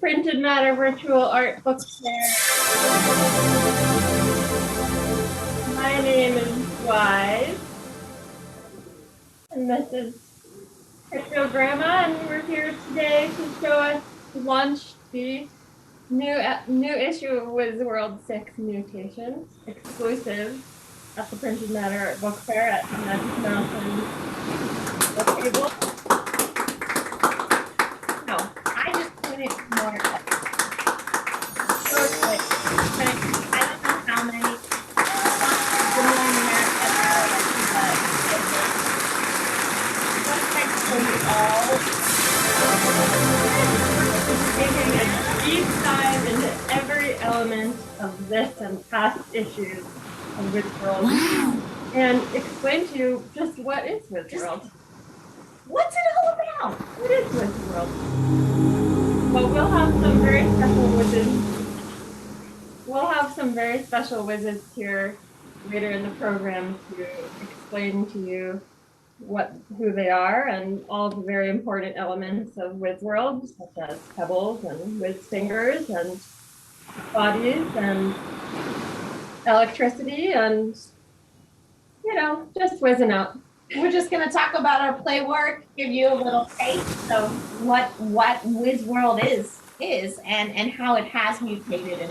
Printed Matter Virtual Art Book Fair. My name is Whiz, and this is Cryptogramma, and we're here today to show us to launch the new issue of Whiz World 6 Mutations, exclusive at the Printed Matter Art Book Fair at Magic Mountain Book Table. No, I just put it more. Okay. I don't know how many. Good morning, America. Taking a deep dive into every element of this and past issues of Whiz World, and explain to you just what is Whiz World. What's it all about? What is Whiz World? Well, we'll have some very special wizards here later in the program to explain to you who they are and all the very important elements of Whiz World, such as pebbles and whiz fingers and bodies and electricity and, just whizzing out. We're just going to talk about our play work, give you a little taste of what Whiz World is and how it has mutated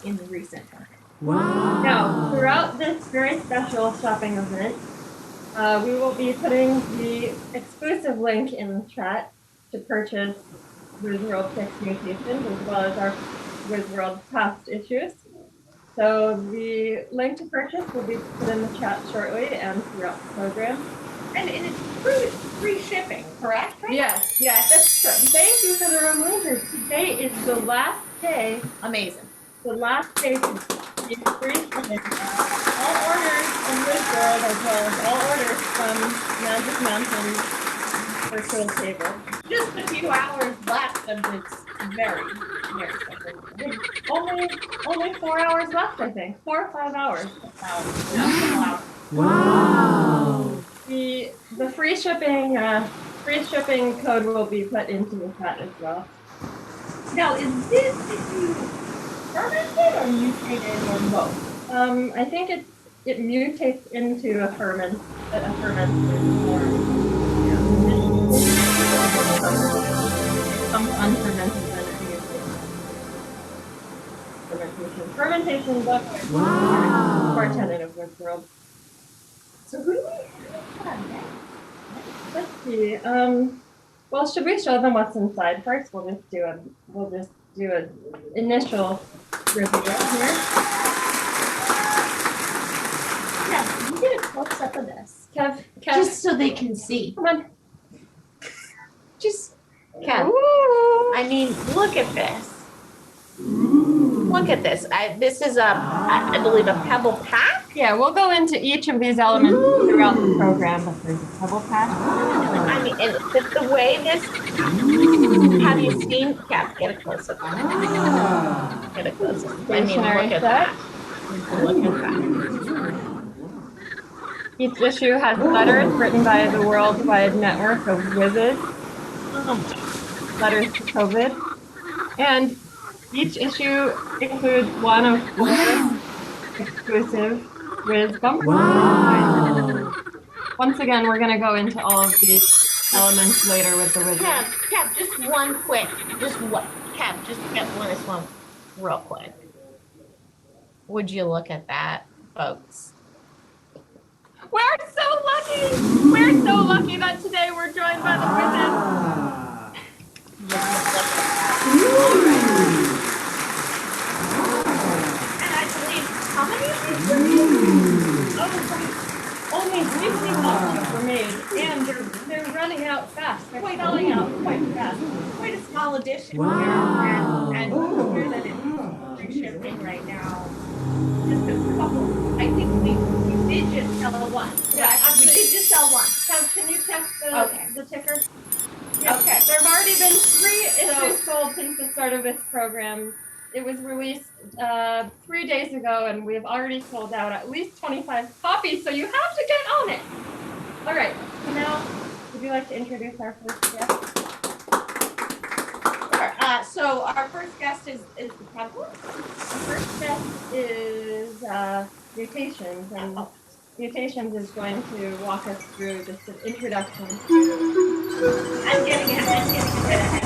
in recent times. Wow. Now, throughout this very special shopping event, we will be putting the exclusive link in the chat to purchase Whiz World 6 Mutations, as well as our Whiz World past issues. So the link to purchase will be put in the chat shortly and throughout the program. And it's free shipping, correct? Right? Yes, that's true. Thank you for the reminder. Today is the last day. Amazing. The last day to be free shipping. All orders in Whiz World, as well as all orders from Magic Mountain Virtual Table. Just a few hours left of this very special. Only 4 hours left, I think. 4 or 5 hours. Wow. The free shipping code will be put into the chat as well. Now, is this issue fermented or mutated or both? I think it mutates into a fermented form. Some unfermented energy. Fermentation is Wow. core tenet of Whiz World. So who do we have next? Let's see. Well, should we show them what's inside first? We'll just do an initial review here. Yeah, you get a close up of this. Kev, Just so they can see. come on. Just, Kev. Ooh. I mean, look at this. Look at this. This is I believe, a pebble pack. Yeah, we'll go into each of these elements throughout the program, but there's a pebble pack. I mean, and the way this. Have you seen? Kev, get a close up. Get a close up. I mean, Stationary look at set. that. Look at that. Each issue has letters written by the worldwide network of Whizzes, letters to COVID, and each issue includes one of 4 exclusive Whiz bumpers. Wow. Once again, we're going to go into all of these elements later with the Whizzes. Kev, just one quick. Kev, just get this one real quick. Would you look at that, folks? We're so lucky! We're so lucky that today we're joined by the Whizzes. And I believe, how many of these were made? Only briefly were made, and they're running out fast. They're selling out quite fast. Quite a small edition Wow. here, and here that it's free shipping right now. Just a couple. I think we did just sell one. Yeah, We did just sell one. Can you check the ticker? Yeah. Okay. There have already been 3 issues sold since the start of this program. It was released 3 days ago, and we've already sold out at least 25 copies, so you have to get on it. All right, so now, would you like to introduce our first guest? Sure. So our first guest is the Pebble. The first guest is Mutations, and Mutations is going to walk us through just an introduction. I'm getting a bit ahead.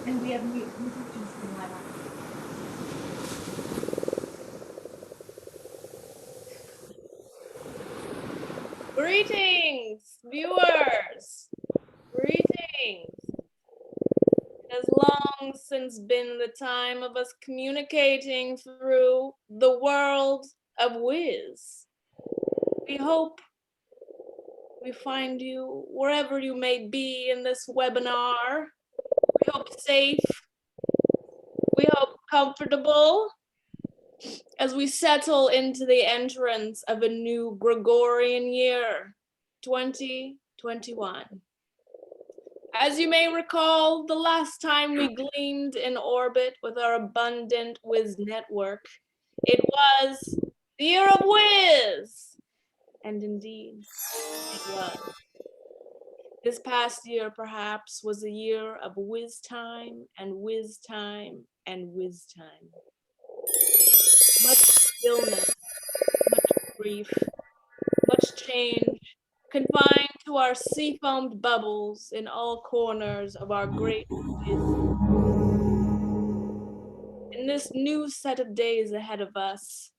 And we have Mutations from live on. Greetings, viewers. Greetings. It has long since been the time of us communicating through the world of Whiz. We hope we find you wherever you may be in this webinar. We hope safe. We hope comfortable as we settle into the entrance of a new Gregorian year, 2021. As you may recall, the last time we gleamed in orbit with our abundant Whiz network, it was the year of Whiz! And indeed, it was. This past year, perhaps, was a year of Whiz time and Whiz time and Whiz time. Much stillness, much grief, much change, confined to our sea-foamed bubbles in all corners of our great Whiz. In this new set of days ahead of us,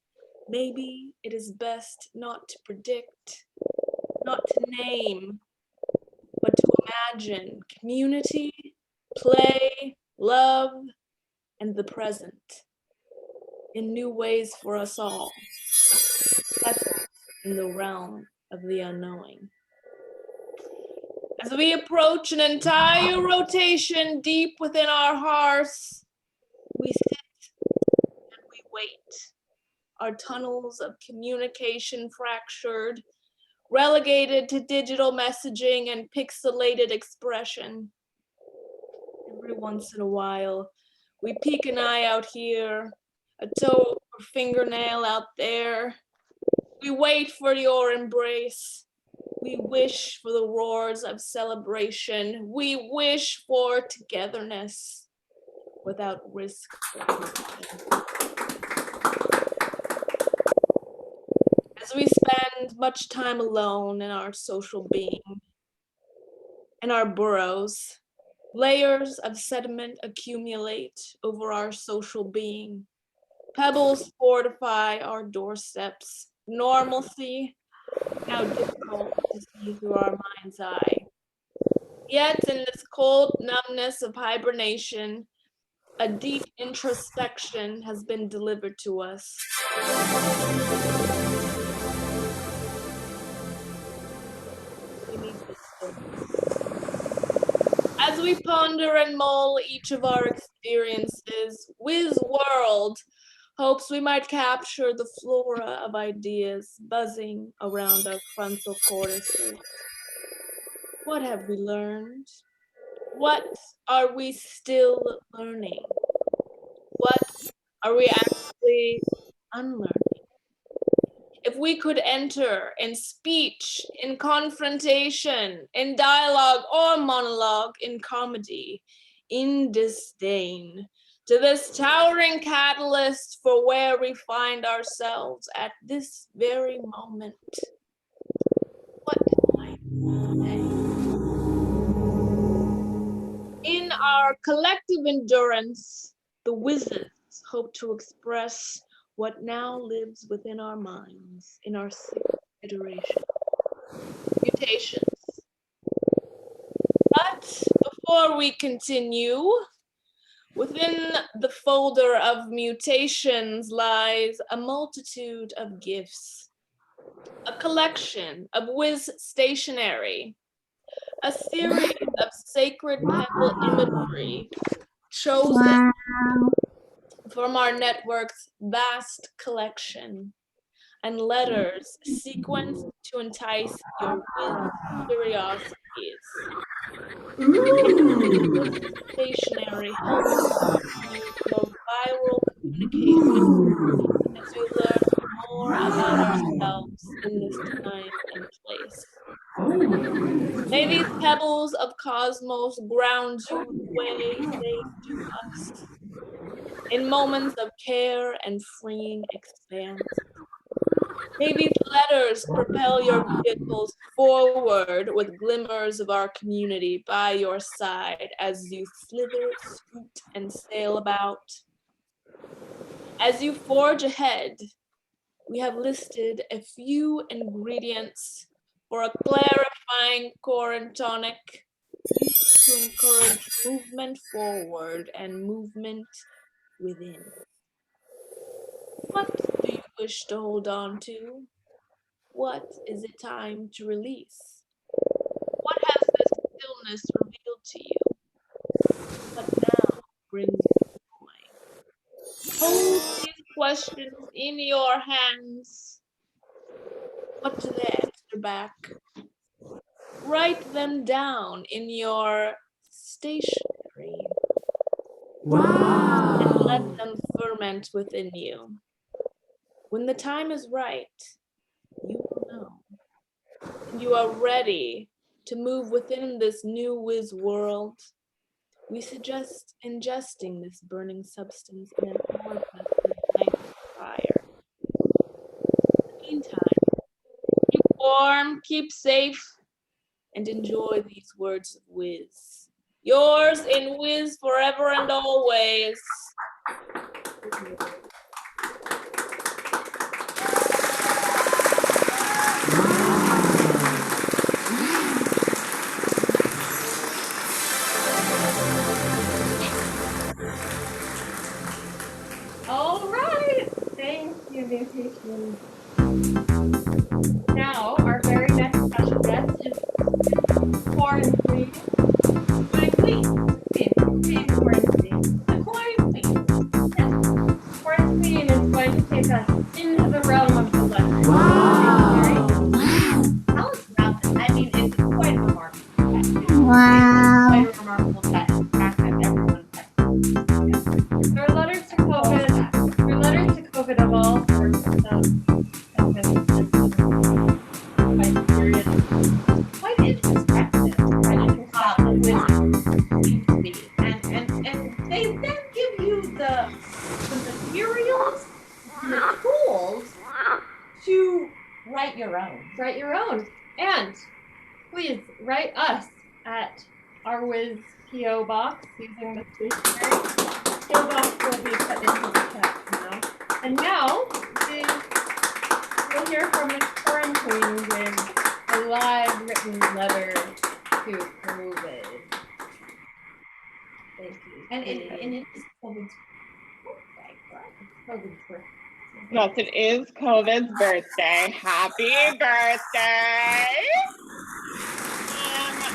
maybe it is best not to predict, not to name, but to imagine community, play, love, and the present in new ways for us all, settled in the realm of the unknowing. As we approach an entire rotation deep within our hearts, we sit and we wait. Our tunnels of communication fractured, relegated to digital messaging and pixelated expression. Every once in a while, we peek an eye out here, a toe or fingernail out there. We wait for your embrace. We wish for the roars of celebration. We wish for togetherness without risk. As we spend much time alone in our social being, in our burrows, layers of sediment accumulate over our social being. Pebbles fortify our doorsteps. Normalcy, now difficult to see through our mind's eye. Yet in this cold numbness of hibernation, a deep introspection has been delivered to us. We need this stillness. As we ponder and mull each of our experiences, Whiz World hopes we might capture the flora of ideas buzzing around our frontal cortices. What have we learned? What are we still learning? What are we actually unlearning? If we could enter in speech, in confrontation, in dialogue or monologue, in comedy, in disdain, to this towering catalyst for where we find ourselves at this very moment, what might we say? In our collective endurance, the Whizzes hope to express what now lives within our minds in our sixth iteration, mutations. But before we continue, within the folder of mutations lies a multitude of gifts, a collection of Whiz stationery, a series of sacred pebble imagery chosen from our network's vast collection, and letters sequenced to entice your Whiz curiosities. Stationery helps you your as we learn more about ourselves in this time and place. May these pebbles of cosmos ground you the way they do us, in moments of care and freeing expanse. May these letters propel your vehicles forward with glimmers of our community by your side as you slither, scoot, and sail about. As you forge ahead, we have listed a few ingredients for a clarifying core and tonic to encourage movement forward and movement within. What do you wish to hold on to? What is it time to release? What has this stillness revealed to you? What now brings you joy? Hold these questions in your hands. What do they answer back? Write them down in your stationery and let Wow. them ferment within you. When the time is right, you will know. And you are ready to move within this new Whiz world. We suggest ingesting this burning substance in an hour plus night fire. In the meantime, keep warm, keep safe, and enjoy these words of Whiz. Yours in Whiz forever and always. All right. Thank you, Mutation. Now, our very next special guest is Quarantine. Quarantine. The coin. Yes. Quarantine is going to take us into the realm of the letters. Wow. Tell us about this. I mean, it's quite remarkable. Wow. Quite a remarkable test. The fact that everyone tested. Our letters to COVID. Our letters to COVID of all sorts of quite serious, Quite introspective. quite interesting. With seems to be. And they then give you the materials and the tools to write your own. Write your own. And please write us at our Whiz PO box using the stationery. PO box will be put into the text now. And now we'll hear from Miss Quarantine with a live written letter to COVID. Thank you. And it is COVID's birthday, right? COVID's birthday. Yes, it is COVID's birthday. Happy birthday!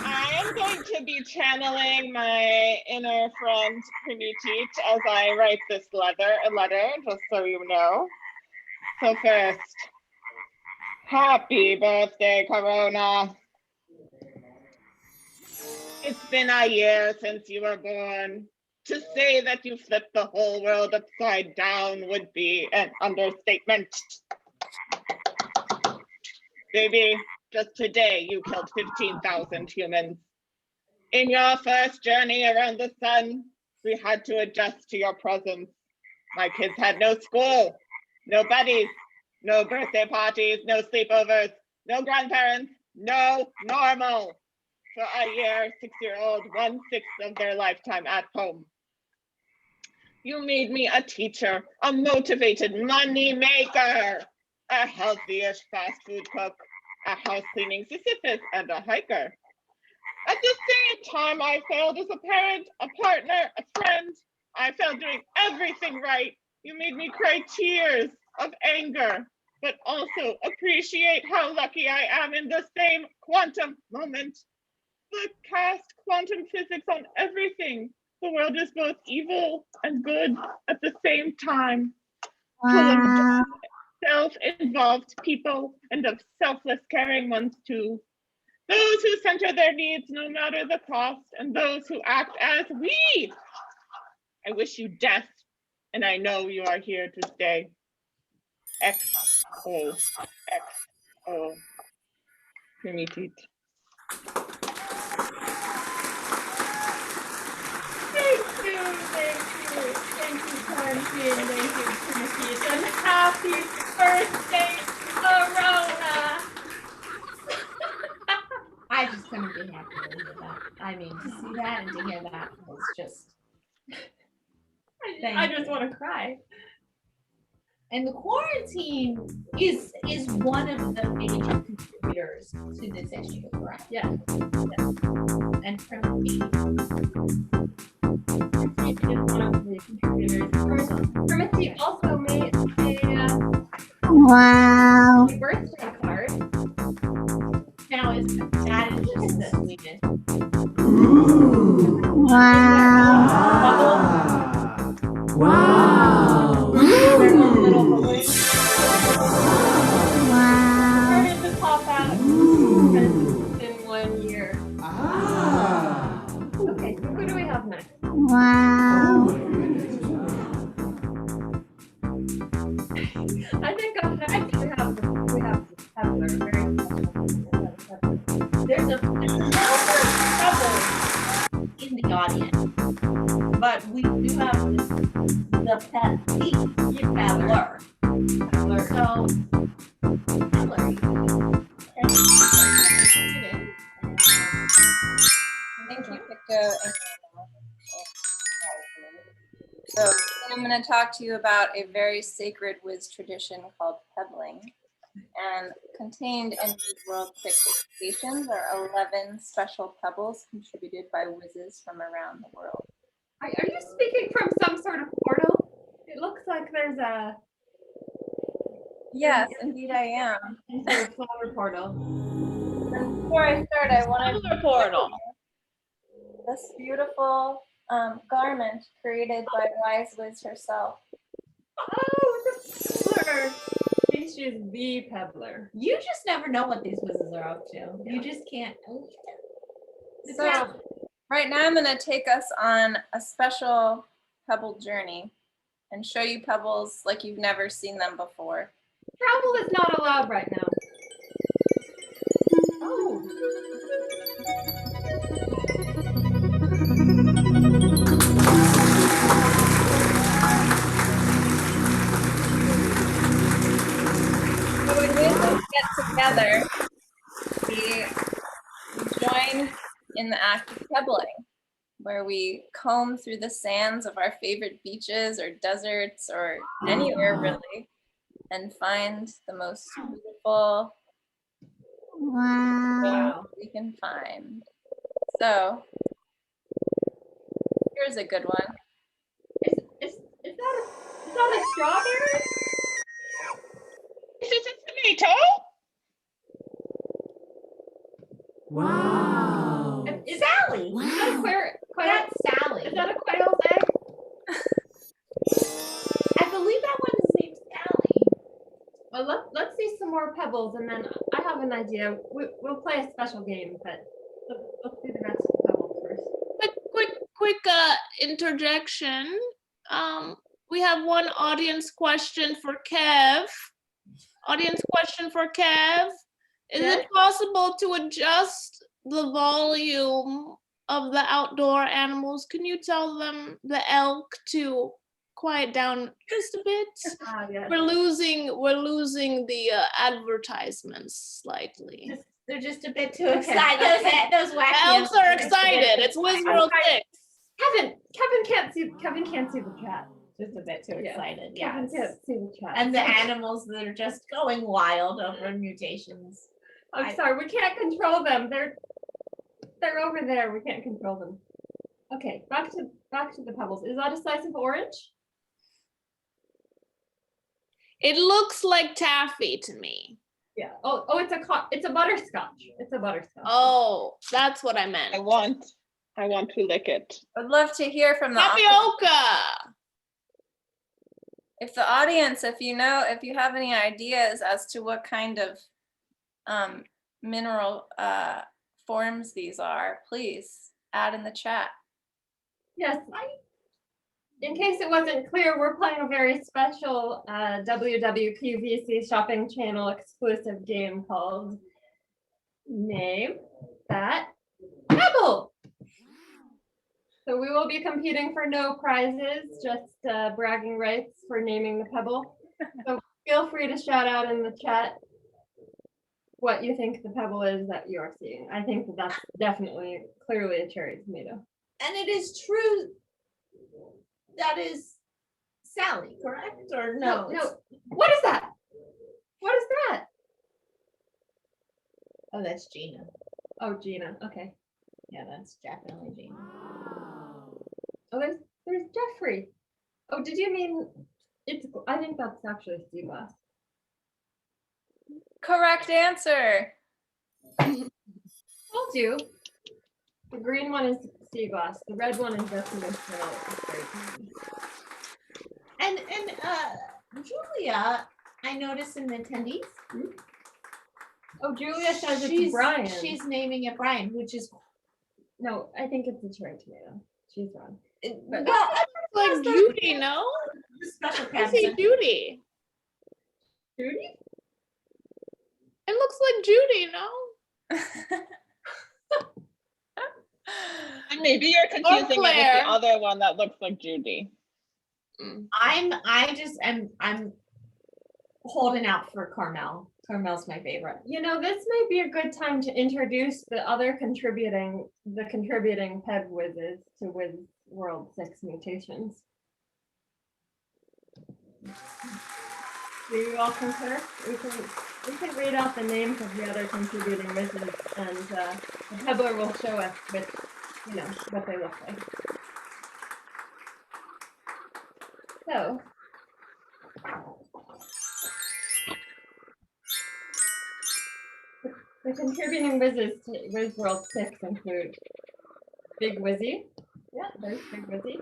I am going to be channeling my inner friend Primitit as I write this letter, just so you know. So first, happy birthday, Corona. It's been a year since you were born. To say that you flipped the whole world upside down would be an understatement. Baby, just today you killed 15,000 humans. In your first journey around the sun, we had to adjust to your presence. My kids had no school, no buddies, no birthday parties, no sleepovers, no grandparents, no normal. For a year, 6-year-old, 1/6 of their lifetime at home. You made me a teacher, a motivated money maker, a healthy-ish fast food cook, a house cleaning Sisyphus, and a hiker. At the same time, I failed as a parent, a partner, a friend. I failed doing everything right. You made me cry tears of anger, but also appreciate how lucky I am in the same quantum moment. But cast quantum physics on everything. The world is both evil and good at the same time. Wow. Self-involved people and of selfless caring ones too. Those who center their needs no matter the cost, and those who act as we. I wish you death and I know you are here to stay. XOXO. Primitit. Thank you, Quarantine, thank you, Timothy, and happy birthday, Corona! I just couldn't be happier to hear that. I mean, to see that and to hear that was just. I just want to cry. And the quarantine is one of the major contributors to this issue, correct? Yeah. And Primitive Timothy is one of the contributors. Timothy also made Wow. a birthday card. now is that is just the sweetest. Wow. Wow. Their own little balloons Wow. started to pop out in 1 year. Okay, so who do we have next? Wow. I think we have the peddler, very special. There's a number of troubles in the audience, but we do have the peddler. So, peddler, Thank you, Pico. So I'm going to talk to you about a very sacred Whiz tradition called pebbling. And contained in these World Stations are 11 special pebbles contributed by Whizzes from around the world. Are you speaking from some sort of portal? It looks like there's a Yes, indeed I am. some sort of flower portal. And before I start, I wanted Another portal. this beautiful garment created by Wise Whiz herself. Oh, it's a pebbler. She's the pebbler. you just never know what these whizzes are up to. You just can't. So right now I'm going to take us on a special pebble journey and show you pebbles like you've never seen them before. Travel is not allowed right now. Oh. So when Whizzes get together, we join in the act of pebbling, where we comb through the sands of our favorite beaches or deserts or anywhere really, and find the most beautiful Wow. we can find. So here's a good one. Is that a strawberry? Is it a tomato? Wow. Is Sally. that a quail? That's Sally. Is that a quail's egg? I believe that one is named Sally. Well, let's see some more pebbles, and then I have an idea. We'll play a special game, but let's do the rest of the pebbles first. Quick interjection. We have one audience question for Kev. Audience question for Kev. Is it possible to adjust the volume of the outdoor animals? Can you tell them the elk to quiet down just a bit? Yes. We're losing the advertisements slightly. They're just a bit too Okay. excited. Those The wacky elves are elves excited. It's Whiz World 6. Kevin can't see the chat. just a bit too Yeah. excited. Kevin Yes. can't see the chat. And the animals that are just going wild over mutations. I'm sorry, we can't control them. They're over there. We can't control them. Okay, back to the pebbles. Is that a slice of orange? It looks like taffy to me. Yeah. Oh, it's a butterscotch. It's a butterscotch. Oh, that's what I meant. I want to lick it. I'd love to hear from the Tapioca. if the audience, if you have any ideas as to what kind of mineral forms these are, please add in the chat. Yes. In case it wasn't clear, we're playing a very special WWQVC Shopping Channel exclusive game called Name That Pebble. So we will be competing for no prizes, just bragging rights for naming the pebble. So feel free to shout out in the chat what you think the pebble is that you're seeing. I think that that's definitely, clearly a cherry tomato. And it is true. That is Sally, correct? Or no? No. What is that? What is that? Oh, that's Gina. Oh, Gina. Okay. Yeah, that's definitely Gina. Oh, there's Jeffrey. Oh, did you mean it's? I think that's actually sea glass. Correct answer. Told you. The green one is sea glass. The red one is definitely snail. And Julia, I noticed in the attendees. Oh, Julia says it's Brian. She's naming it Brian, which is No, I think it's a cherry tomato. She's wrong. well, Like Judy, no? the special I say captain. Judy. Judy? It looks like Judy, no? And maybe you're confusing it with Claire. the other one that looks like Judy. I'm holding out for Carmel. Carmel's my favorite. You know, this might be a good time to introduce the other contributing Peb Whizzes to Whiz World 6 Mutations. Do you all concur? We can read out the names of the other contributing whizzes, and the pebbler will show us what they look like. So, the contributing whizzes to Whiz World 6 include Big Wizzy. Yeah, there's Big Wizzy.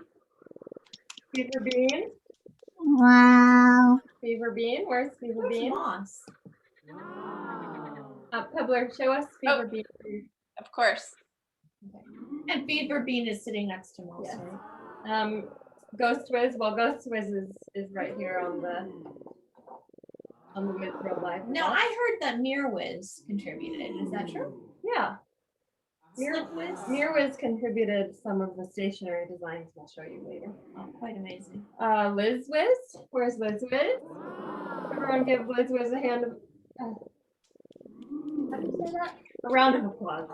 Fever Bean. Wow. Fever Bean. Where's Fever Where's Bean? Moss? Pebbler, show us Fever Bean. Of course. And Fever Bean is sitting next to Moss. Yes. Right? Ghost Whiz. Well, Ghost Whiz is right here on the Whiz World Live. No, I heard that Mirror Whiz contributed. Is that true? Yeah. Slip Whiz? Mirror Whiz contributed some of the stationery designs we'll show you later. Oh, quite amazing. Liz Whiz. Where's Liz Whiz? Everyone give Liz Whiz a hand of. How do you say that? A round of applause.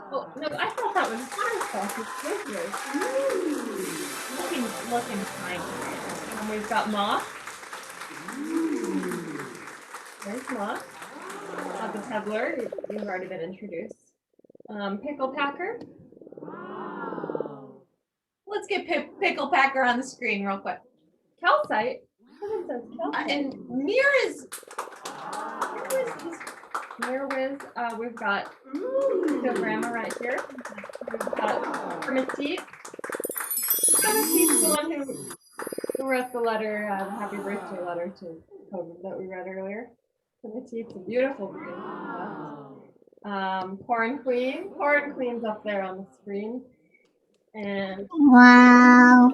Oh no, I thought that was Firefox. It's Liz Whiz. Looking fine. And we've got Moth. There's Moth. The Pebbler. You've already been introduced. Pickle Packer. Let's get Pickle Packer on the screen real quick. Calcite. Someone says Calcite. And Mirror is Mirror Whiz. We've got Pictogramma right here. We've got Hermitite. Hermitite's the one who wrote the letter, the happy birthday letter to COVID that we read earlier. Hermitite's a beautiful green. Porn Queen. Porn Queen's up there on the screen. And Wow.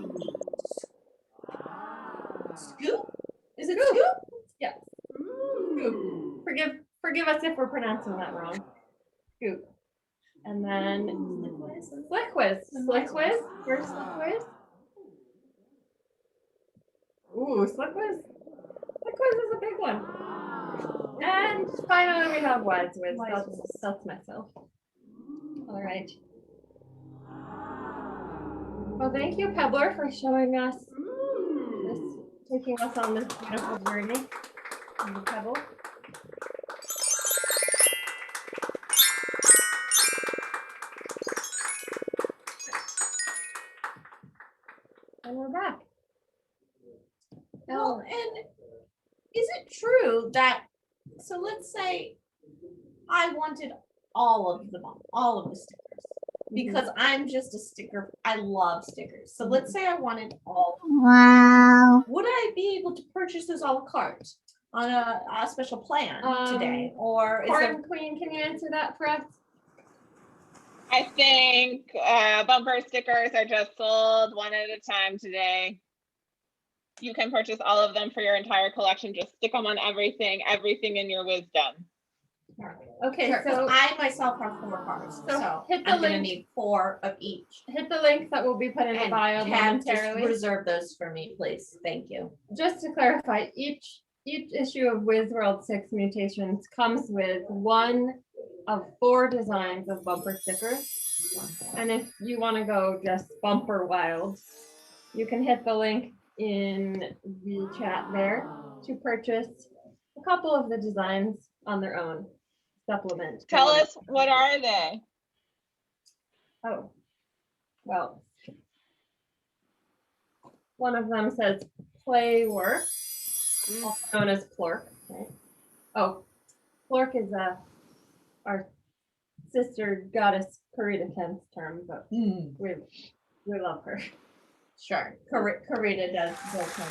Scoop? Is it Scoop? yes. Scoop. Forgive us if we're pronouncing that wrong. Scoop. And then Slick Whiz. Slick Whiz. Where's Slick Whiz? Ooh, Slick Whiz. Slick Whiz is a big one. And finally we have Wise Whiz. That's myself. All right. Well, thank you, Pebbler, for showing us taking us on this beautiful journey on the pebble. And we're back. Well, and is it true that, so let's say I wanted all of the stickers because I'm just a sticker. I love stickers. So let's say I wanted all. Wow. Would I be able to purchase those a la carte on a special plan today? Or is there, Corn Queen, can you answer that for us? I think bumper stickers are just sold one at a time today. You can purchase all of them for your entire collection. Just stick them on everything in your wisdom. Okay, Sure, 'cause so I myself have 4 cards, So so hit the I'm gonna link. need 4 of each. hit the link that will be put in the And bio Cam, just momentarily. reserve those for me, please. Thank you. Just to clarify, each issue of Whiz World 6 Mutations comes with 1 of 4 designs of bumper stickers. And if you want to go just bumper wild, you can hit the link in the chat there to purchase a couple of the designs on their own supplement. Tell us, what are they? Oh, well, one of them says play work, also known as Plork. Right? Oh, Plork is our sister goddess Karita Kent's term, but we love her. Sure. Karita does both of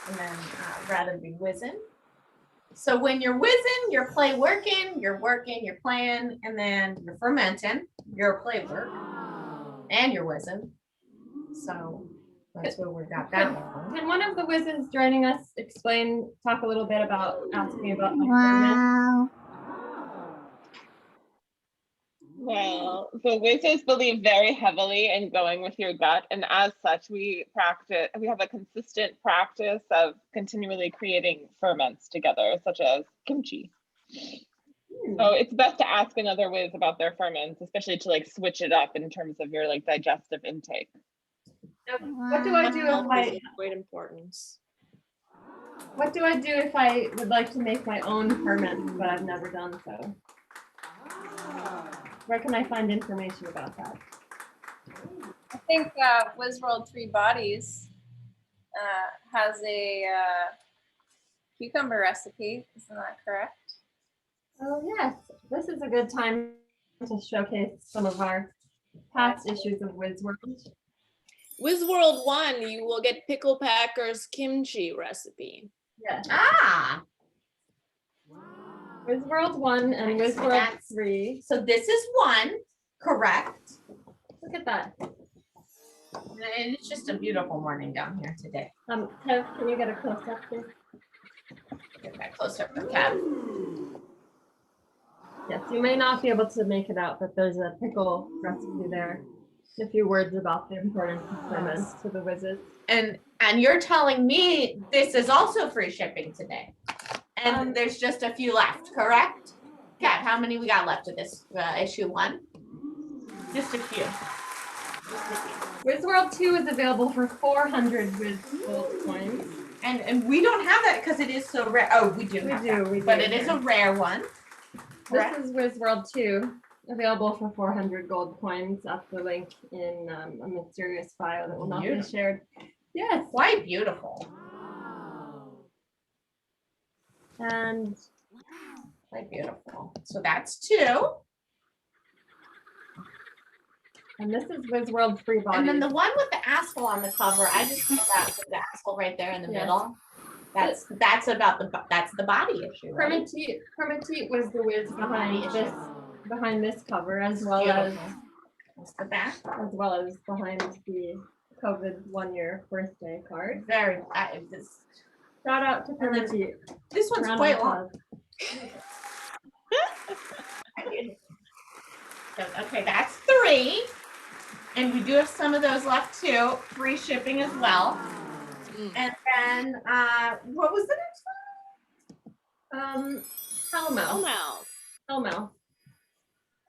And then rather be whizzing. So when you're whizzing, you're play working, you're playing, and then you're fermenting, you're play work, and you're whizzing. So that's where we got that one. Can one of the whizzes joining us talk a little bit about asking about my ferment? Wow. Well, the Whizzes believe very heavily in going with your gut, and as such, we have a consistent practice of continually creating ferments together, such as kimchi. So it's best to ask another Whiz about their ferments, especially to like switch it up in terms of your like digestive intake. What do I do if Great importance. What do I do if I would like to make my own ferment, but I've never done so? Where can I find information about that? I think Whiz World 3 Bodies has a cucumber recipe. Isn't that correct? Oh yes, this is a good time to showcase some of our past issues of Whiz World. Whiz World 1, you will get Pickle Packer's kimchi recipe. Yes, Ah, Whiz World 1 and Whiz So World that's- 3. so this is 1, correct? Look at that. And it's just a beautiful morning down here today. Kev, can you get a close up, please? Get that closer for Cat. Yes, you may not be able to make it out, but there's a pickle recipe there. A few words about the importance of ferments to the Whizzes. And you're telling me this is also free shipping today, and there's just a few left, correct? Kat, how many we got left of this issue 1? Just a few. Whiz World 2 is available for 400 Whiz gold coins. And we don't have that because it is so rare. Oh, we do. We have do, that, we but do, it is yeah. a rare one. This is Whiz World 2, available for 400 gold coins at the link in a mysterious file that will not be Beautiful. shared. Yes, Quite beautiful. and Quite beautiful. So that's 2. this is Whiz World Free Body. And then the one with the asshole on the cover, I just think that with the asshole right there in the Yes. middle. That's about that's the body issue. Right? Permateat was the Whiz Body behind this cover, as well Beautiful. That's the back. as behind the COVID 1-year birthday card. Very. Shout out to And then Permateat. This one's Round quite of long. applause. So, okay, that's 3. And we do have some of those left too. Free shipping as well. And then what was the next one? Hellmouth. Hellmouth.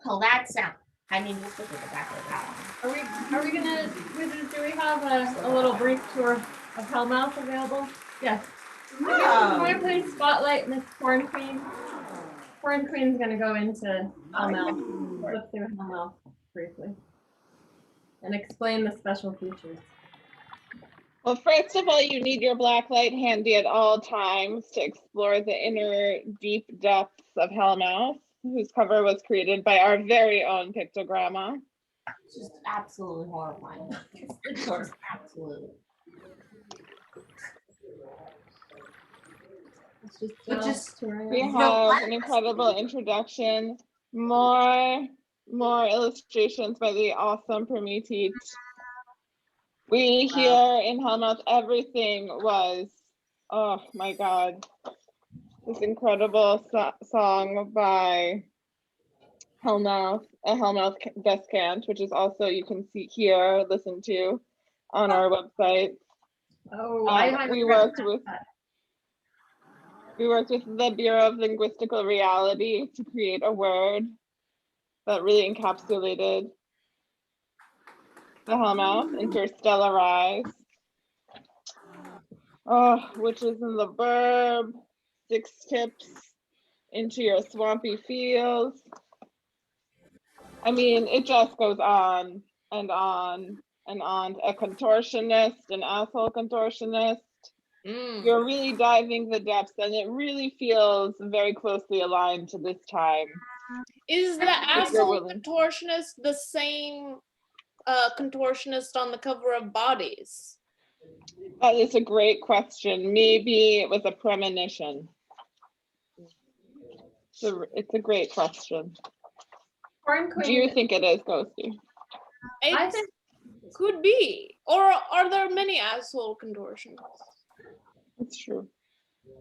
Oh, that sound. I mean, just look at the back of that one. Are we gonna, Wizards, do we have a little brief tour of Hellmouth available? Yes. Oh. Can we please spotlight Miss Corn Queen? Corn Queen's gonna go into Hellmouth, flip through Hellmouth briefly, and explain the special features. Well, first of all, you need your black light handy at all times to explore the inner deep depths of Hellmouth, whose cover was created by our very own Pictogramma. It's just absolutely horrifying. It's just absolutely. It's just We have an incredible introduction, more illustrations by the awesome Permateat, We here in Hellmouth, everything was, oh my God, this incredible song by Hellmouth, a Hellmouth Descant, which is also, you can see here, listen to on our website. Oh, I We haven't worked read with that. We worked with the Bureau of Linguistical Reality to create a word that really encapsulated the Hellmouth, interstellarize. Oh, which is in the verb, 6 tips into your swampy fields. I mean, it just goes on and on and on. A contortionist, an asshole contortionist. You're really diving the depths, and it really feels very closely aligned to this time. Is the If you're asshole willing. contortionist the same contortionist on the cover of Bodies? That is a great question. Maybe it was a premonition. It's a great question. Corn Do Queen. you think it is, Ghosty? I It think could be. Or are there many asshole contortionists? It's true.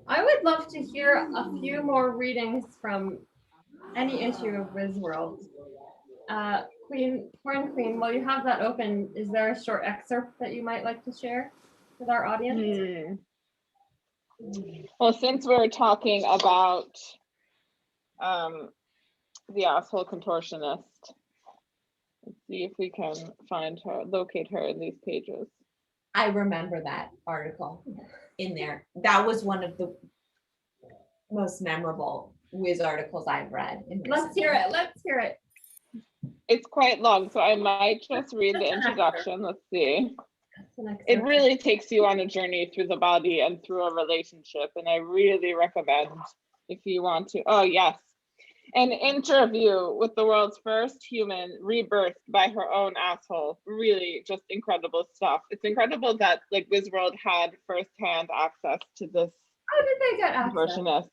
I would love to hear a few more readings from any issue of Whiz World. Corn Queen, while you have that open, is there a short excerpt that you might like to share with our audience? Well, since we're talking about the asshole contortionist, let's see if we can find her, locate her in these pages. I remember that article in there. That was one of the most memorable Whiz articles I've read. Let's hear it. Let's hear it. It's quite long, so I might just read the introduction. Let's see. It really takes you on a journey through the body and through a relationship, and I really recommend if you want to. Oh, yes. An interview with the world's first human rebirthed by her own asshole. Really just incredible stuff. It's incredible that like WizWorld had firsthand access to this. How did they get access? Contortionist.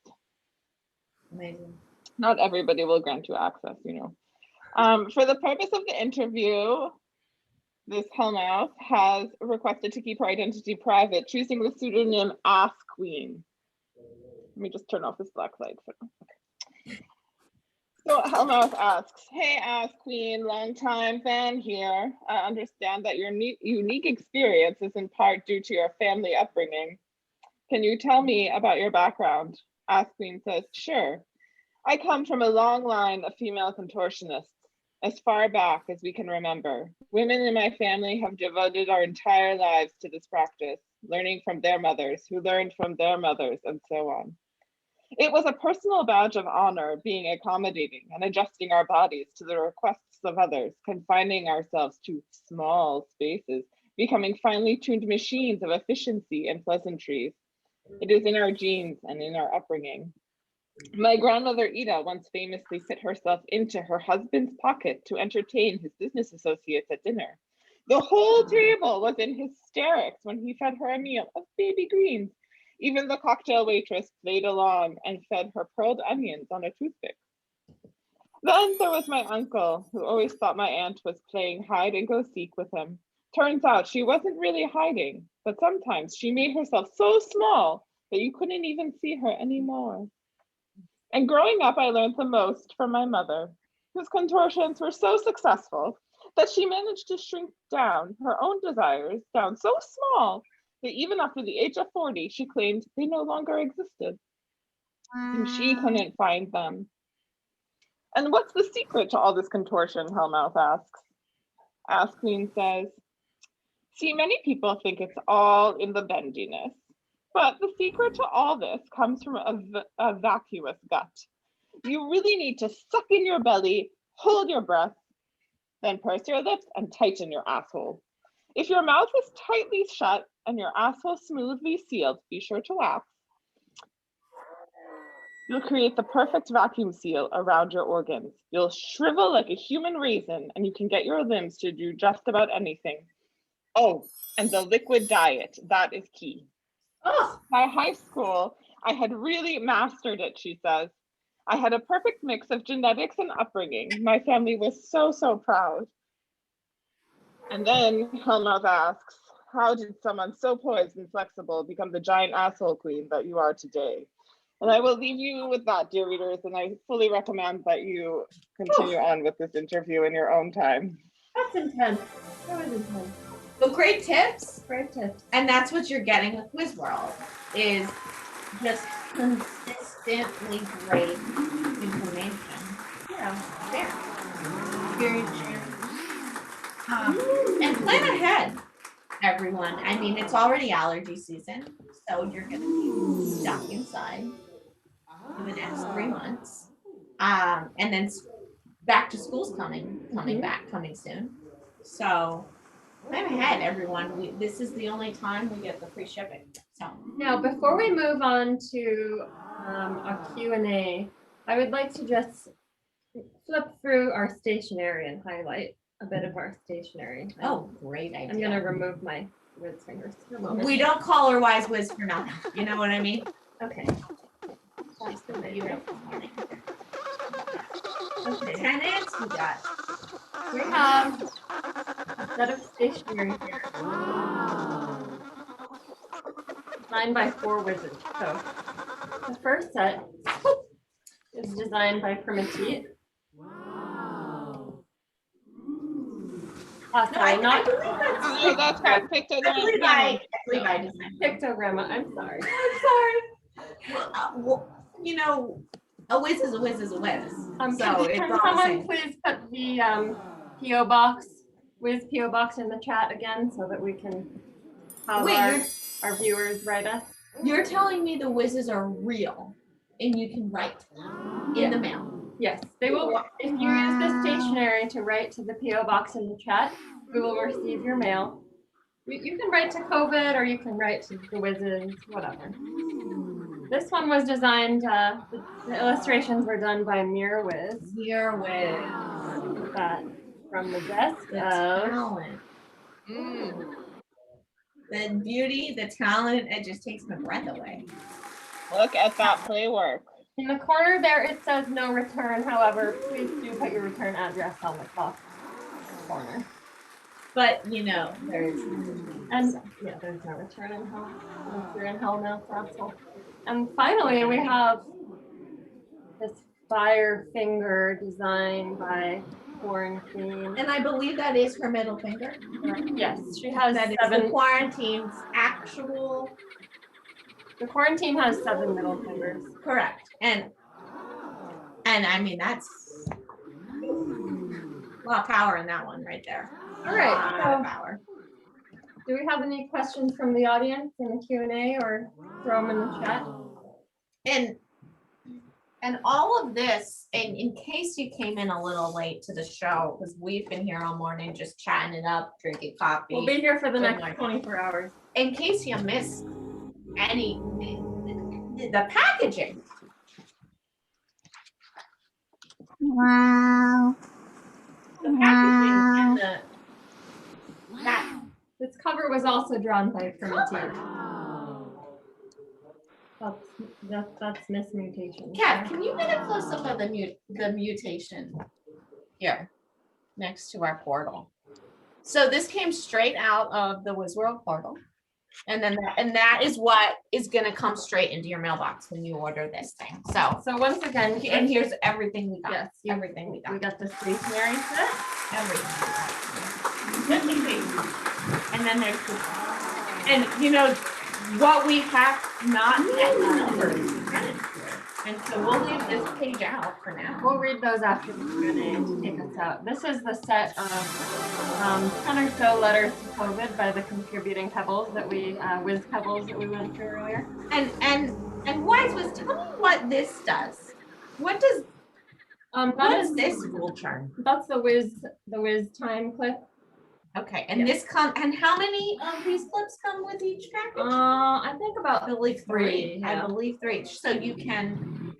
Amazing. Not everybody will grant you access, you know. For the purpose of the interview, this Hellmouth has requested to keep her identity private, choosing the pseudonym Ass Queen. Let me just turn off this black light for now. So Hellmouth asks, hey Ass Queen, long time fan here. I understand that your unique experience is in part due to your family upbringing. Can you tell me about your background? Ass Queen says, sure. I come from a long line of female contortionists. As far back as we can remember, women in my family have devoted our entire lives to this practice, learning from their mothers, who learned from their mothers, and so on. It was a personal badge of honor being accommodating and adjusting our bodies to the requests of others, confining ourselves to small spaces, becoming finely tuned machines of efficiency and pleasantries. It is in our genes and in our upbringing. My grandmother Ida once famously fit herself into her husband's pocket to entertain his business associates at dinner. The whole table was in hysterics when he fed her a meal of baby greens. Even the cocktail waitress played along and fed her pearled onions on a toothpick. Then there was my uncle, who always thought my aunt was playing hide and go seek with him. Turns out she wasn't really hiding, but sometimes she made herself so small that you couldn't even see her anymore. And growing up, I learned the most from my mother, whose contortions were so successful that she managed to shrink down her own desires down so small that even after the age of 40, she claimed they no longer existed. And she couldn't find them. And what's the secret to all this contortion, Hellmouth asks. Ass Queen says, see, many people think it's all in the bendiness. But the secret to all this comes from a vacuous gut. You really need to suck in your belly, hold your breath, then purse your lips and tighten your asshole. If your mouth is tightly shut and your asshole smoothly sealed, be sure to laugh. You'll create the perfect vacuum seal around your organs. You'll shrivel like a human raisin and you can get your limbs to do just about anything. Oh, and the liquid diet, that is key. Oh, by high school, I had really mastered it, she says. I had a perfect mix of genetics and upbringing. My family was so proud. And then Hellmouth asks, how did someone so poised and flexible become the giant asshole queen that you are today? And I will leave you with that, dear readers, and I fully recommend that you continue on with this interview in your own time. That's intense. That was intense. But great tips. Great tips. And that's what you're getting with Whiz World, is just consistently great information. Yeah. There. Experience sharing. And plan ahead, everyone. I mean, it's already allergy season, so you're gonna be stuck inside for the next 3 months. And then back to school's coming soon. So plan ahead, everyone. This is the only time we get the free shipping. So Now, before we move on to a Q&A, I would like to just flip through our stationery and highlight a bit of our stationery. oh, great idea. I'm gonna remove my Whiz fingers for a moment. We don't call her Wise Whiz for nothing. You know what I mean? Okay. She's the beautiful morning. Okay. Tenants, we got. We have a set of stationery here. Designed by 4 wizards. So the first set is designed by Primitive. Sorry, not Oh, that's correct. I believe I designed. pictogramma. I'm sorry. I'm sorry. Well, you know, a whiz is a whiz is a whiz. So it's Can all the someone same. please put the PO box, Whiz PO box in the chat again so that we can have Wait, our viewers write us? you're telling me the whizzes are real and you can write in the mail. Yes, they will. If you use the stationery to write to the PO box in the chat, we will receive your mail. You can write to COVID or you can write to the Whizzes, whatever. This one was designed, the illustrations were done by Mirror Whiz. Here with That from the desk the of talent. The beauty, the talent, it just takes my breath away. Look at that play work. in the corner there. It says no return. However, please do put your return address on the top corner. But you know, there's And yeah, there's no return in hell. If you're in hell now, asshole. And finally, we have this fire finger designed by Quarantine. and I believe that is her middle finger. Yes, she has That is seven. the Quarantine's actual The Quarantine has 7 middle fingers. correct. And I mean that's a lot of power in that one right there. All right. A lot of power. Do we have any questions from the audience in the Q&A or throw them in the chat? And all of this, and in case you came in a little late to the show, because we've been here all morning just chatting it up, drinking coffee. We'll be here for the Good next morning. 24 hours. In case you missed any, the packaging. Wow. The packaging and this cover was also drawn by Primitive. That's Miss Mutation. Kat, can you get a close up of the mutation here next to our portal? So this came straight out of the Whiz World portal. And then that is what is gonna come straight into your mailbox when you order this thing. So once again, and here's everything we got. yes, Everything we got. we got the stationery set. Everything. Just in case. And then there's the, and you know what we have not yet numbers. And so we'll leave this page out for now. We'll read those after the Q&A to take us out. This is the set of 10 or so letters to COVID by the contributing pebbles that we, Whiz pebbles that we went through earlier. And Wise was, tell me what this does. What does what is this rule chart? That's the Whiz time clip. Okay, and Yeah. this and how many of these clips come with each package? I think about I believe three. yeah. I believe 3. So you can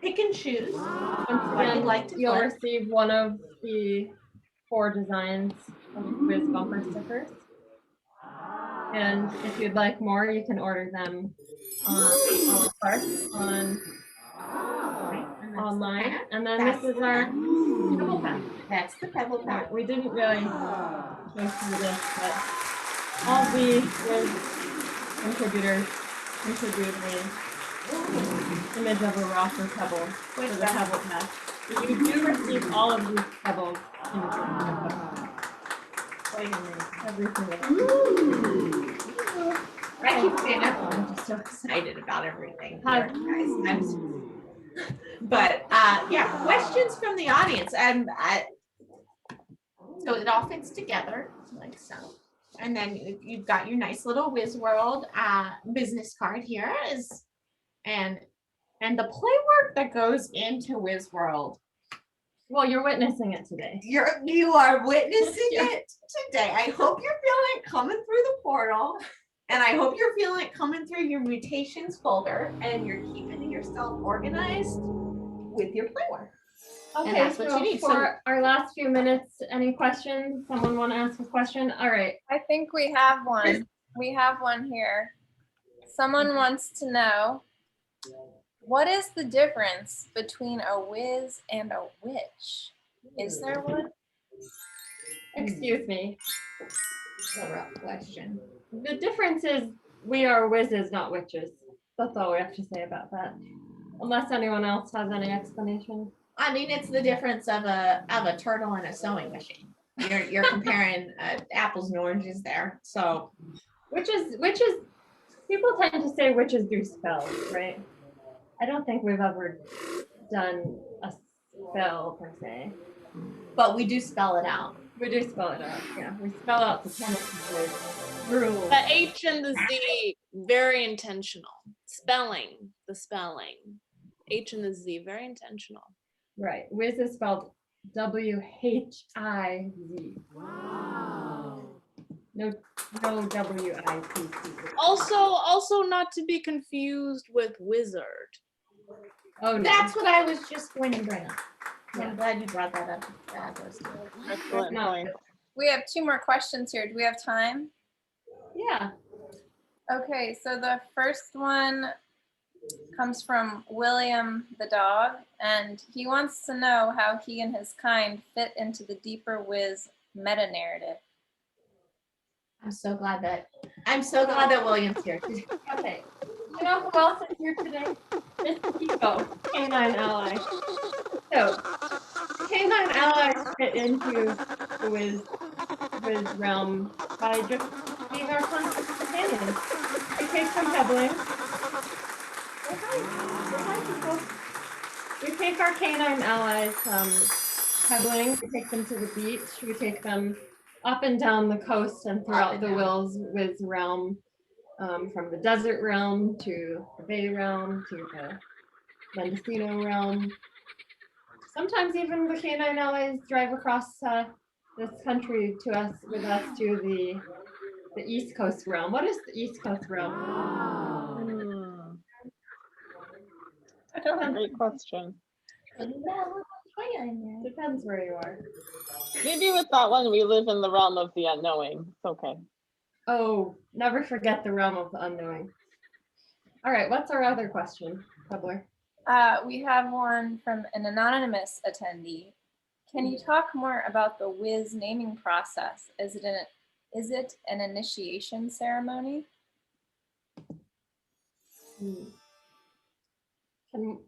pick and choose Once what again, you'd like to you'll flip. receive one of the 4 designs of Whiz bumper stickers. And if you'd like more, you can order them online. And then this is our pebble pack. That's the pebble pack. We didn't really go through this, but all the contributors contribute an image of a rock or pebble for the pebble test. You do receive all of these pebbles in the every single one. I keep saying that, I'm just so excited about everything. Hi. here, guys. But yeah, questions from the audience. So it all fits together like so. And then you've got your nice little Whiz World business card here and the play work that goes into Whiz World. Well, you're witnessing it today. You are witnessing it today. I hope you're feeling it coming through the portal. And I hope you're feeling it coming through your mutations folder and you're keeping yourself organized with your play work. And Okay, that's what so you need. for our last few minutes, any questions? Someone want to ask a question? All right. I think we have one. We have one here. Someone wants to know, what is the difference between a whiz and a witch? Is there one? Excuse me. That's a rough question. The difference is we are whizzes, not witches. That's all we have to say about that. Unless anyone else has any explanation. I mean, it's the difference of a turtle and a sewing machine. You're comparing apples and oranges there. So Witches, people tend to say witches do spells, right? I don't think we've ever done a spell per se. but we do spell it out. We do spell it out, yeah. We spell out the penalties, rules. The H and the Z, very intentional. Spelling, the spelling. H and the Z, very intentional. Right, Whiz is spelled W-H-I-Z. Wow. No W-I-T-T. Also not to be confused with wizard. Oh, no. That's what I was just going to bring up. Yeah. I'm glad you brought that up. That was good. Excellent No. point. We have 2 more questions here. Do we have time? Yeah. Okay, so the first one comes from William the dog, and he wants to know how he and his kind fit into the deeper Whiz meta narrative. I'm so glad that William's here. Okay. You know who else is here today? Miss Kiko, Canine Ally. So, Canine Allies fit into the Whiz realm by just being our constant companions. We take some pebbling. Say hi. Say hi, Kiko. We take our canine allies pebbling. We take them to the beach. We take them up and down the coast and throughout the Whiz realm. From the desert realm to the bay realm to the Mendocino realm. Sometimes even the canine allies drive across this country with us to the East Coast realm. What is the East Coast realm? I don't know. Great question. Depends where you are. Maybe with that one, we live in the realm of the unknowing. It's okay. Oh, never forget the realm of the unknowing. All right, what's our other question, Pebbler? We have one from an anonymous attendee. Can you talk more about the Whiz naming process? Is it an initiation ceremony? Can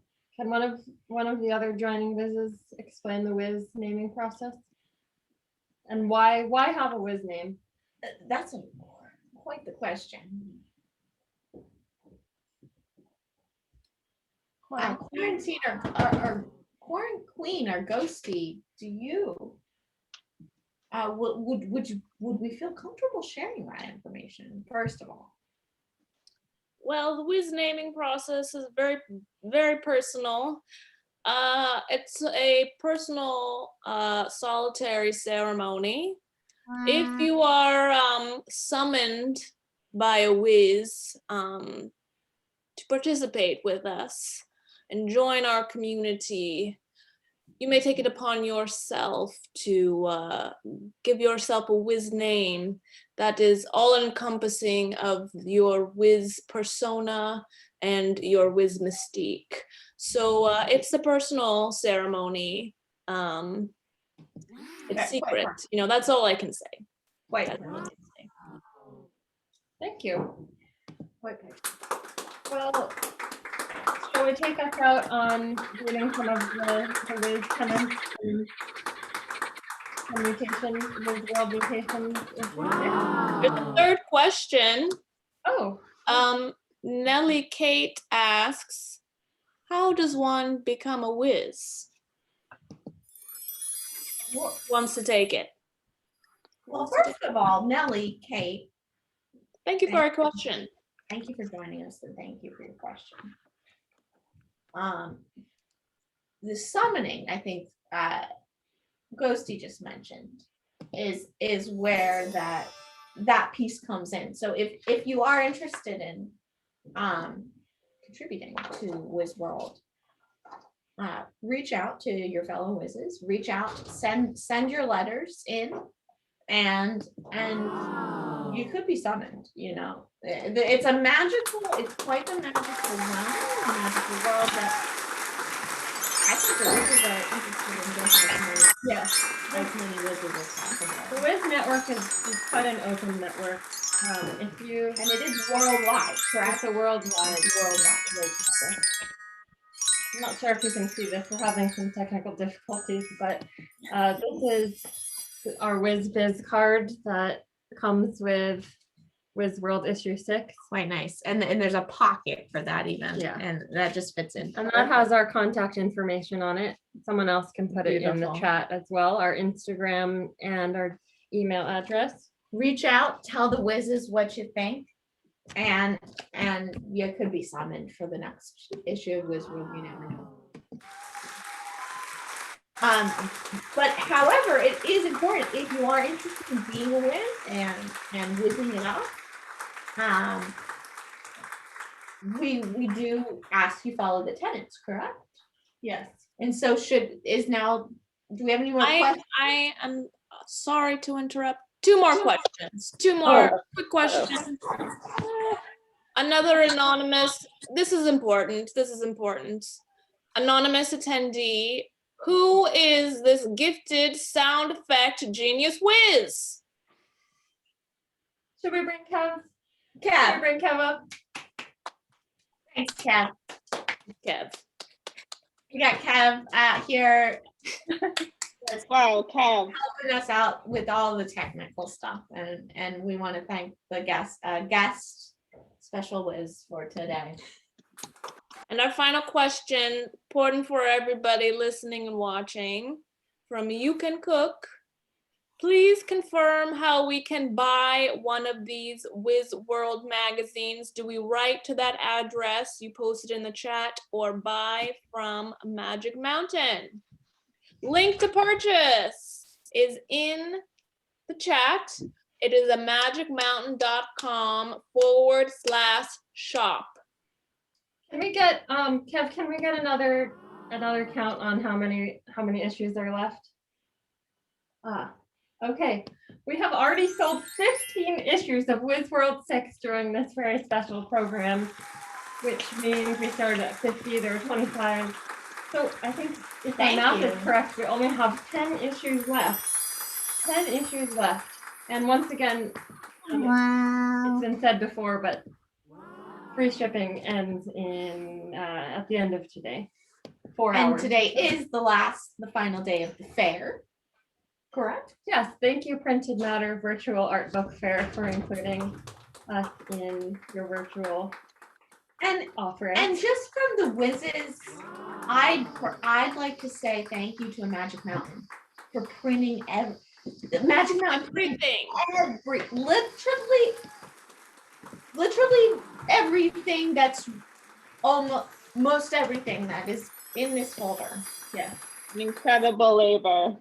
one of the other joining Whizzes explain the Whiz naming process? And why have a Whiz name? That's quite the question. Quarantine or Queen or Ghosty, do you would we feel comfortable sharing that information first of all? Well, the Whiz naming process is very, very personal. It's a personal solitary ceremony. If you are summoned by a Whiz to participate with us and join our community, you may take it upon yourself to give yourself a Whiz name that is all-encompassing of your Whiz persona and your Whiz mystique. So it's a personal ceremony. It's secret. You know, that's all I can say. Wait, That's all I can say. Thank you. Well, shall we take us out on reading some of the Whiz tenants and Whiz world mutations? There's a third question. Oh, Nellie Kate asks, how does one become a whiz? Well, Wants to take it. first of all, Nellie, Kate, Thank you for your question. thank you for joining us and thank you for your question. The summoning, I think, Ghosty just mentioned, is where that piece comes in. So if you are interested in contributing to Whiz World, reach out to your fellow Whizzes. Reach out, send your letters in, and you could be summoned. You know, it's quite the magical realm, a magical world that I think the Whizzes are interested in just as many Whizzes as possible. the Whiz network is quite an open network. And it is worldwide, correct? it's a worldwide. Worldwide. I'm not sure if you can see this. We're having some technical difficulties, but this is our WizBiz card that comes with Whiz World issue 6. Quite nice. And there's a pocket for that even. Yeah. And that just fits in. And that has our contact information on it. Someone else can put it in the Beautiful. chat as well, our Instagram and our email address. Reach out, tell the Whizzes what you think. And you could be summoned for the next issue of Whiz World, you never know. But however, it is important if you are interested in being a Whiz and whizzing it up. We do ask you follow the tenants, correct? Yes. And so do we have any more questions? I am sorry to interrupt. Two more questions. Two more quick questions. Another anonymous. This is important. Anonymous attendee. Who is this gifted sound effect genius whiz? Should we bring Kev? Should we Kev. bring Kev up? Thanks, Kev. Kev. We got Kev here Wow, Kev. helping us out with all the technical stuff, and we want to thank the guest special whiz for today. And our final question, important for everybody listening and watching, from You Can Cook. Please confirm how we can buy one of these Whiz World magazines. Do we write to that address you posted in the chat or buy from Magic Mountain? Link to purchase is in the chat. It is a magicmountain.com/shop. Can we get Kev, can we get another count on how many issues are left? Okay. We have already sold 15 issues of Whiz World 6 during this very special program, which means we started at 50, there were 25. So I think if my math is correct, we only have 10 issues left. 10 issues left. And once again, Wow. it's been said before, but free shipping ends at the end of today. 4 hours. And today is the final day of the fair, correct? Yes, thank you, Printed Matter Virtual Art Book Fair, for including us in your virtual offering. And just from the Whizzes, I'd like to say thank you to Magic Mountain for printing Magic Mountain Everything. literally everything that's most everything that is in this folder. Yeah. Incredible labor.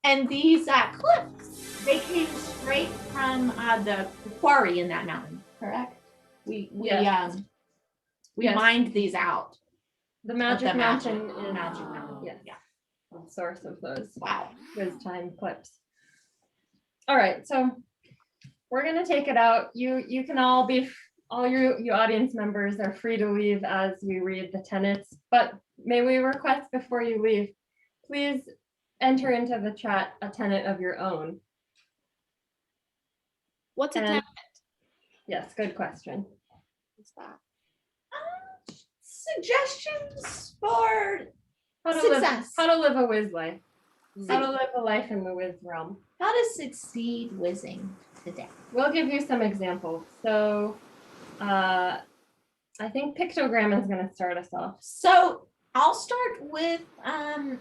And these clips, they came straight from the quarry in that mountain, correct? We Yes. Yes. mined these out. The Magic the Mountain magic- is Magic Mountain. Yes. Yeah. The source of those Wow. Whiz time clips. All right, so we're gonna take it out. You can all you audience members are free to leave as we read the tenets, but may we request before you leave, please enter into the chat a tenet of your own. What's a And tenet? Yes, good question. What's that? Suggestions for How to live, success. how to live a whiz life. How Mm. to live a life in the whiz realm. How to succeed whizzing today. We'll give you some examples. So, I think pictogram is going to start us off. So I'll start with our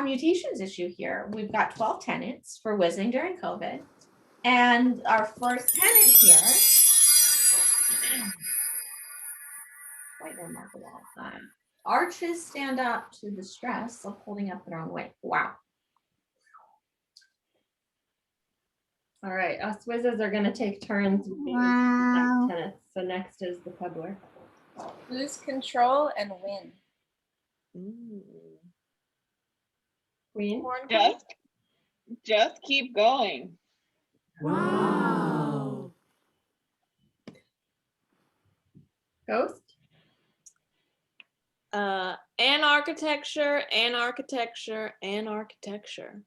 mutations issue here. We've got 12 tenants for whizzing during COVID. And our first tenant here, quite remarkable. Arches stand up to the stress of holding up their own weight. Wow. All right, us whizzes are going to take turns with these Wow. next tenants. So next is the peddler. Lose control and win. Queen. Just keep going. Wow. Ghost. An architecture, an architecture, an architecture.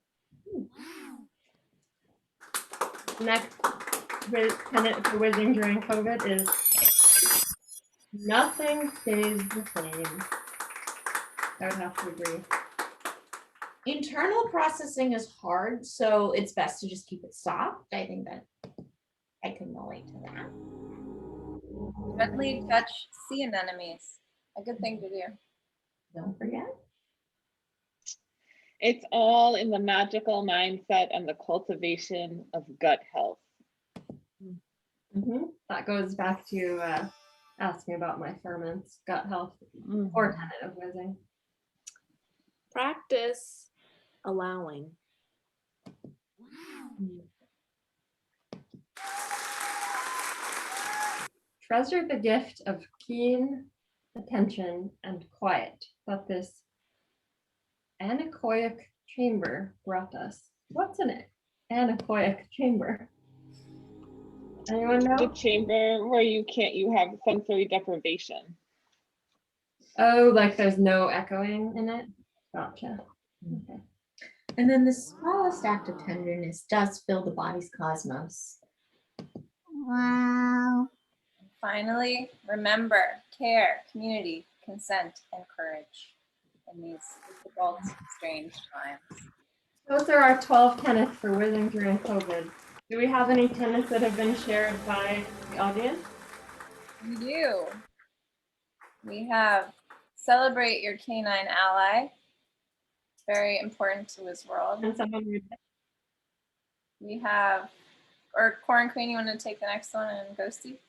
Next tenant for whizzing during COVID is nothing stays the same. I would have to agree. Internal processing is hard, so it's best to just keep it stopped. I think that I can relate to that. Gently touch sea anemones. A good thing to do. Don't forget. It's all in the magical mindset and the cultivation of gut health. That goes back to asking about my ferments, gut health, or tenet of whizzing. Practice allowing. Treasure the gift of keen attention and quiet that this anechoic chamber brought us. What's an anechoic chamber? Anyone The know? chamber where you have sensory deprivation. Oh, like there's no echoing in it? Gotcha. Okay. And then the smallest act of tenderness does fill the body's cosmos. Wow. Finally, remember care, community, consent, and courage in these difficult, strange times. Those are our 12 tenets for whizzing during COVID. Do we have any tenets that have been shared by the audience? We do. We have celebrate your canine ally. Very important to this world. And someone read it? We have, or Corn Queen, you want to take the next one and Ghosty?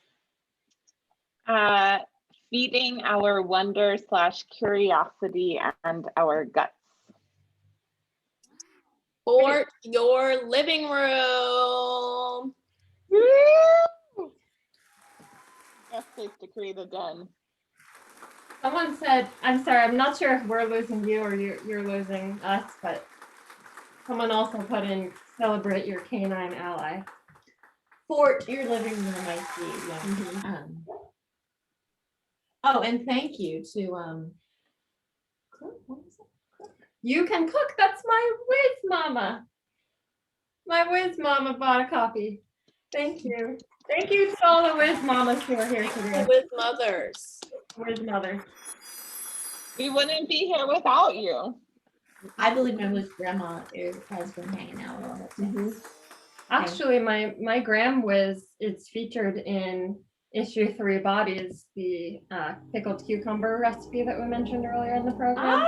Feeding our wonder / curiosity and our guts. Or your living room. Woo! Best place to create a den. Someone said, I'm sorry, I'm not sure if we're losing you or you're losing us, but someone also put in celebrate your canine ally. Fort your living room, I see. Yeah. Oh, and thank you to what is it? You can cook. That's my whiz mama. My whiz mama bought a copy. Thank you. Thank you to all the whiz mamas who are here today. With mothers. Whiz mother. We wouldn't be here without you. I believe my Whiz grandma has been hanging out all the time. Actually, my gram whiz is featured in issue 3 Bodies, the pickled cucumber recipe that we mentioned earlier in the program.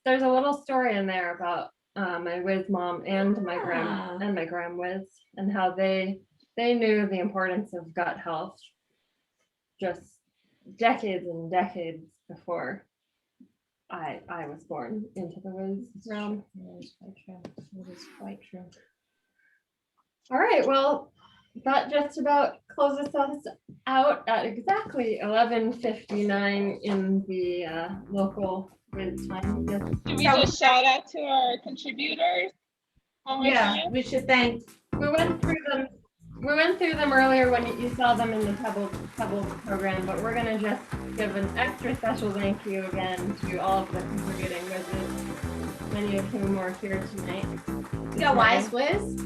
There's a little story in there about my whiz mom and my gram whiz and how they knew the importance of gut health just decades and decades before I was born into the whiz realm. That is quite true. That is quite true. All right, well, that just about closes us out at exactly 11:59 in the local whiz time. Yes. Should we just shout out to our contributors? Yeah, we should thank. We went through them earlier when you saw them in the Pebble program, but we're gonna just give an extra special thank you again to all of the contributing whizzes, many of whom are here tonight. We got Wise Whiz.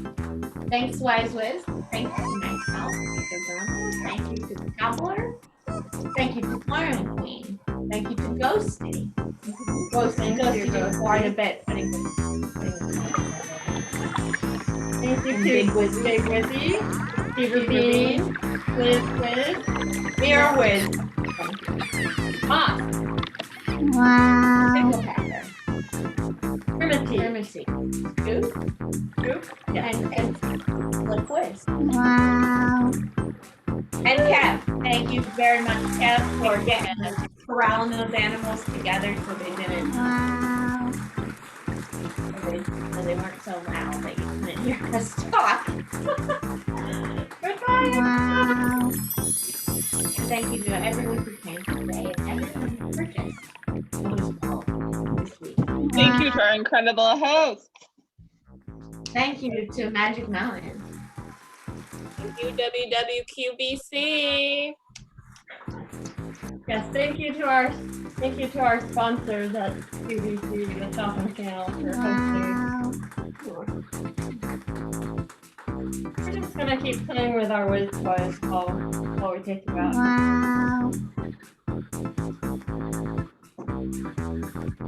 Thanks, Wise Whiz. Thank you to myself. Thank you to Cobbler. Thank you to Farming Queen. Thank you to Ghosty. Ghosty did quite a bit. Thank you to Big Whiz. Big Wizzy, Beaver Bean, Whiz, Mirror Whiz. Moss. Wow. Picklepacker. Primitive, Pharmacy. Scoop. And Flip Whiz. Wow. And Kev. Thank you very much, Kev, for getting us corralling those animals together so they didn't, Wow. so they weren't so loud that you couldn't hear us talk. Goodbye. Wow. And thank you to everyone who came today and everyone who purchased Whiz World this week. Thank you to our incredible hosts. Thank you to Magic Mountain. Thank you, WWQBC. Yes, thank you to our sponsors at QVC, the Shopping Channel, for hosting. Wow. We're just gonna keep playing with our Whiz toys while we take you out. Wow.